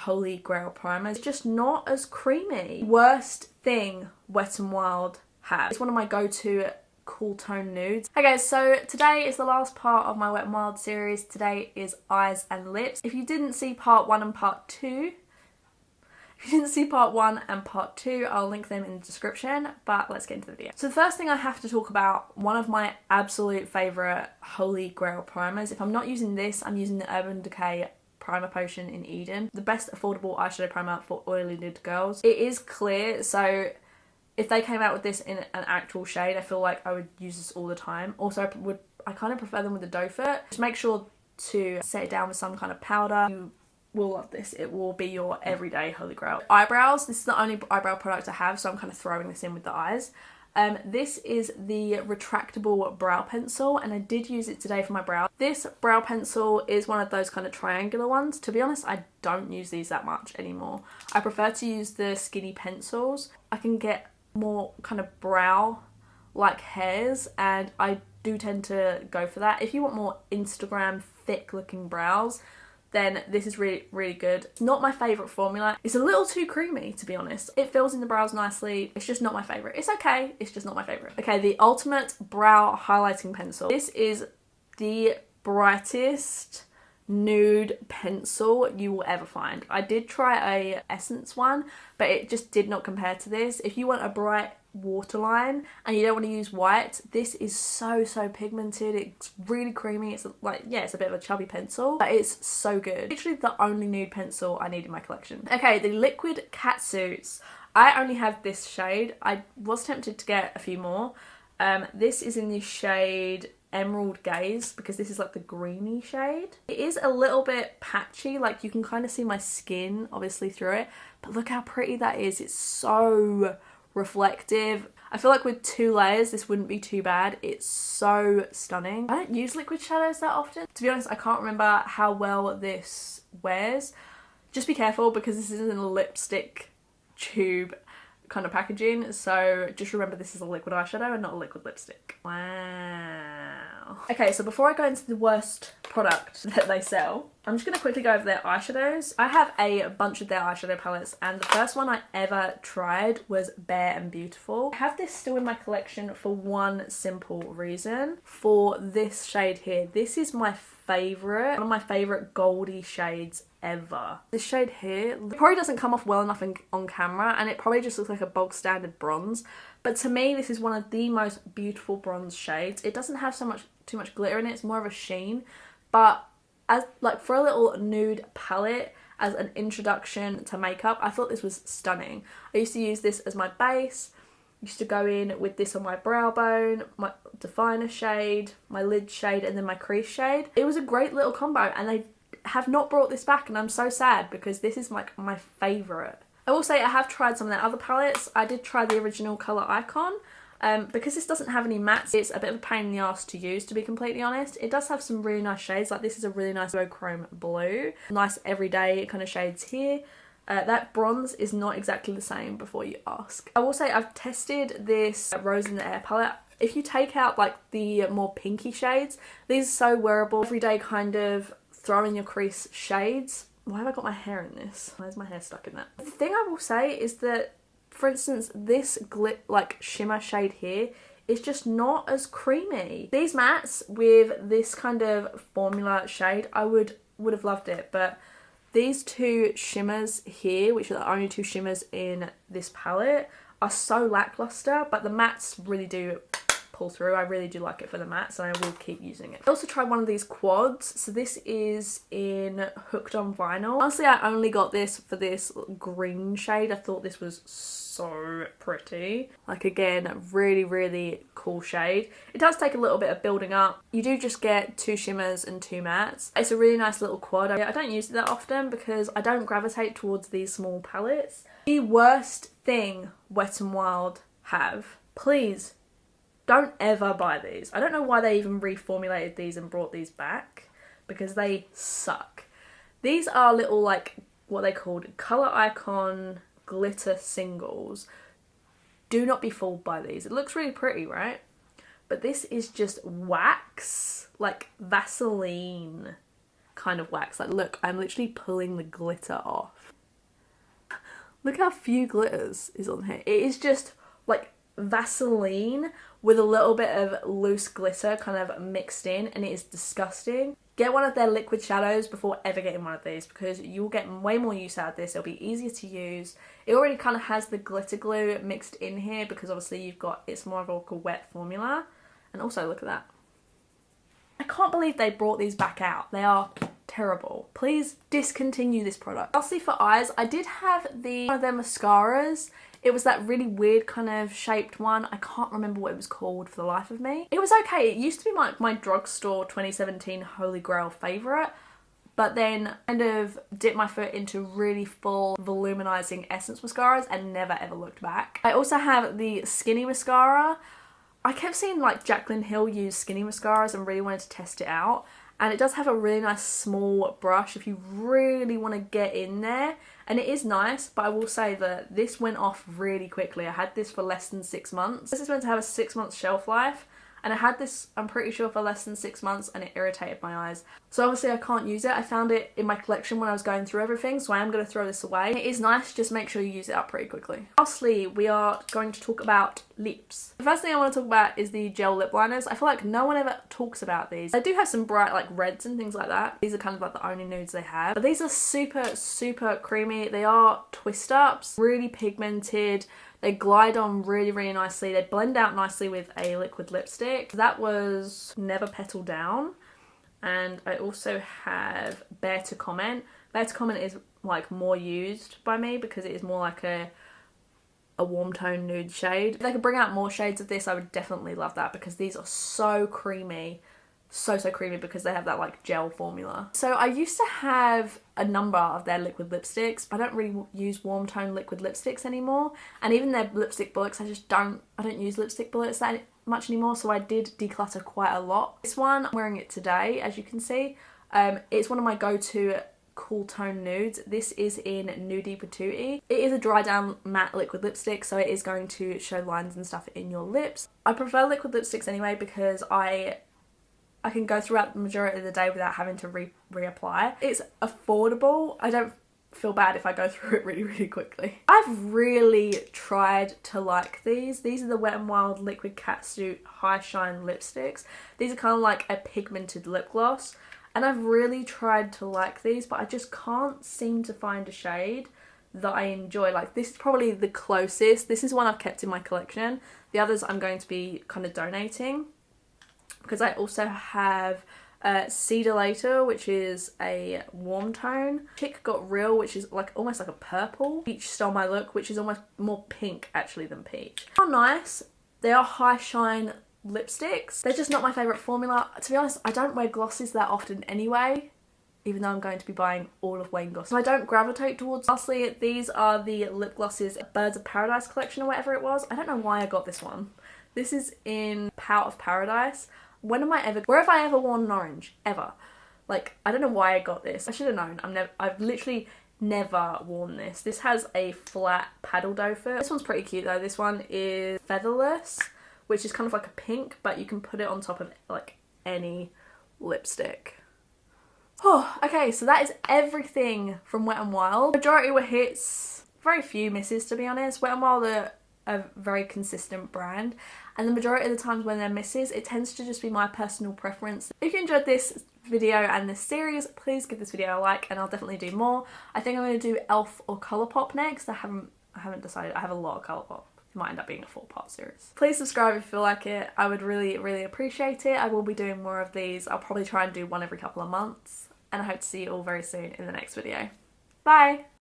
Holy Grail primer. It's just not as creamy. Worst thing Wet n Wild have. It's one of my go-to cool tone nudes. Okay, so today is the last part of my Wet n Wild series. Today is eyes and lips. If you didn't see part 1 and part 2, I'll link them in the description, but let's get into the video. So the first thing I have to talk about, one of my absolute favourite Holy Grail primers. If I'm not using this, I'm using the Urban Decay Primer Potion in Eden. The best affordable eyeshadow primer for oily lid girls. It is clear, so if they came out with this in an actual shade, I feel like I would use this all the time. Also, I kind of prefer them with the doe foot. Just make sure to set it down with some kind of powder. You will love this. It will be your everyday Holy Grail. Eyebrows. This is the only eyebrow product I have, so I'm kind of throwing this in with the eyes. This is the Retractable brow pencil, and I did use it today for my brow. This brow pencil is one of those kind of triangular ones. To be honest, I don't use these that much anymore. I prefer to use the skinny pencils. I can get more kind of brow like hairs, and I do tend to go for that. If you want more Instagram thick looking brows, then this is really, really good. It's not my favourite formula. It's a little too creamy, to be honest. It fills in the brows nicely. It's just not my favourite. It's okay, it's just not my favourite. Okay, the Ultimate Brow Highlighting Pencil. This is the brightest nude pencil you will ever find. I did try a Essence one, but it just did not compare to this. If you want a bright waterline and you don't want to use white, this is so pigmented. It's really creamy. It's like, yeah, it's a bit of a chubby pencil, but it's so good. Literally the only nude pencil I need in my collection. Okay, the liquid Catsuits. I only have this shade. I was tempted to get a few more. This is in the shade Emerald Gaze, because this is like the greeny shade. It is a little bit patchy, like you can kind of see my skin obviously through it, but look how pretty that is. It's so reflective. I feel like with 2 layers this wouldn't be too bad. It's so stunning. I don't use liquid shadows that often. To be honest, I can't remember how well this wears. Just be careful because this isn't a lipstick tube kind of packaging, so just remember this is a liquid eyeshadow and not a liquid lipstick. Wow. Okay, so before I go into the worst product that they sell, I'm just going to quickly go over their eyeshadows. I have a bunch of their eyeshadow palettes, and the first one I ever tried was Bare and Beautiful. I have this still in my collection for one simple reason. For this shade here, this is my favourite, one of my favourite goldy shades ever. This shade here, it probably doesn't come off well enough on camera, and it probably just looks like a bog standard bronze, but to me this is one of the most beautiful bronze shades. It doesn't have too much glitter in it. It's more of a sheen, but as like for a little nude palette as an introduction to makeup, I thought this was stunning. I used to use this as my base. Used to go in with this on my brow bone, my definer shade, my lid shade, and then my crease shade. It was a great little combo, and they have not brought this back, and I'm so sad because this is like my favourite. I will say I have tried some of their other palettes. I did try the original Colour Icon. Because this doesn't have any mattes, it's a bit of a pain in the ass to use, to be completely honest. It does have some really nice shades, like this is a really nice duochrome blue. Nice everyday kind of shades here. That bronze is not exactly the same, before you ask. I will say I've tested this Rose in the Air palette. If you take out like the more pinky shades, these are so wearable, everyday kind of throw in your crease shades. Why have I got my hair in this? Why is my hair stuck in that? The thing I will say is that, for instance, this like shimmer shade here is just not as creamy. These mattes with this kind of formula shade, I would have loved it, but these 2 shimmers here, which are the only 2 shimmers in this palette, are so lackluster, but the mattes really do pull through. I really do like it for the mattes, and I will keep using it. I also tried one of these quads. So this is in Hooked on Vinyl. Honestly, I only got this for this green shade. I thought this was so pretty. Like, again, really cool shade. It does take a little bit of building up. You do just get 2 shimmers and 2 mattes. It's a really nice little quad. I don't use it that often because I don't gravitate towards these small palettes. The worst thing Wet n Wild have, please don't ever buy these. I don't know why they even reformulated these and brought these back, because they suck. These are little, like, what they called Colour Icon glitter singles. Do not be fooled by these. It looks really pretty, right? But this is just wax, like Vaseline kind of wax. Like look, I'm literally pulling the glitter off. Look how few glitters is on here. It is just like Vaseline with a little bit of loose glitter kind of mixed in, and it is disgusting. Get one of their liquid shadows before ever getting one of these, because you'll get way more use out of this. It'll be easier to use. It already kind of has the glitter glue mixed in here because obviously it's more of a wet formula. And also look at that. I can't believe they brought these back out. They are terrible. Please discontinue this product. Lastly, for eyes, I did have one of their mascaras. It was that really weird kind of shaped one. I can't remember what it was called for the life of me. It was okay. It used to be my drugstore 2017 Holy Grail favourite, but then kind of dipped my foot into really full voluminizing essence mascaras and never ever looked back. I also have the Skinny mascara. I kept seeing like Jaclyn Hill use Skinny mascaras and really wanted to test it out. And it does have a really nice small brush if you really want to get in there. And it is nice, but I will say that this went off really quickly. I had this for less than 6 months. This is meant to have a 6-month shelf life. And I had this, I'm pretty sure, for less than 6 months, and it irritated my eyes. So obviously I can't use it. I found it in my collection when I was going through everything, so I am going to throw this away. It is nice, just make sure you use it up pretty quickly. Lastly, we are going to talk about lips. The first thing I want to talk about is the gel lip liners. I feel like no one ever talks about these. They do have some bright like reds and things like that. These are kind of like the only nudes they have. But these are super, super creamy. They are twist ups, really pigmented. They glide on really, really nicely. They blend out nicely with a liquid lipstick. That was Never Petal Down. And I also have Bare to Comment. Bare to Comment is like more used by me because it is more like a warm tone nude shade. If they could bring out more shades of this, I would definitely love that because these are so creamy. So creamy because they have that like gel formula. So I used to have a number of their liquid lipsticks. I don't really use warm tone liquid lipsticks anymore, and even their lipstick bullets, I don't use lipstick bullets that much anymore, so I did declutter quite a lot. This one, I'm wearing it today, as you can see. It's one of my go-to cool tone nudes. This is in Nudie Patootie. It is a dry down matte liquid lipstick, so it is going to show lines and stuff in your lips. I prefer liquid lipsticks anyway because I can go throughout the majority of the day without having to reapply. It's affordable. I don't feel bad if I go through it really, really quickly. I've really tried to like these. These are the Wet n Wild Liquid Catsuit High Shine lipsticks. These are kind of like a pigmented lip gloss. And I've really tried to like these, but I just can't seem to find a shade that I enjoy. Like this is probably the closest. This is one I've kept in my collection. The others I'm going to be kind of donating. Because I also have Cedar later, which is a warm tone. Chic Got Real, which is like almost like a purple. Peach Stole My Look, which is almost more pink actually than peach. How nice. They are high shine lipsticks. They're just not my favourite formula. To be honest, I don't wear glosses that often anyway, even though I'm going to be buying all of Wayne Goss. So I don't gravitate towards. Lastly, these are the lip glosses Birds of Paradise collection or whatever it was. I don't know why I got this one. This is in Pout of Paradise. Where have I ever worn an orange? Ever. Like, I don't know why I got this. I should have known. I've literally never worn this. This has a flat paddle doe fur. This one's pretty cute though. This one is Featherless, which is kind of like a pink, but you can put it on top of like any lipstick. Oh, okay, so that is everything from Wet n Wild. Majority were hits, very few misses to be honest. Wet n Wild are a very consistent brand, and the majority of the times when they're misses, it tends to just be my personal preference. If you enjoyed this video and this series, please give this video a like and I'll definitely do more. I think I'm going to do Elf or Colourpop next. I haven't decided. I have a lot of Colourpop. It might end up being a 4-part series. Please subscribe if you feel like it. I would really, really appreciate it. I will be doing more of these. I'll probably try and do one every couple of months, and I hope to see you all very soon in the next video. Bye!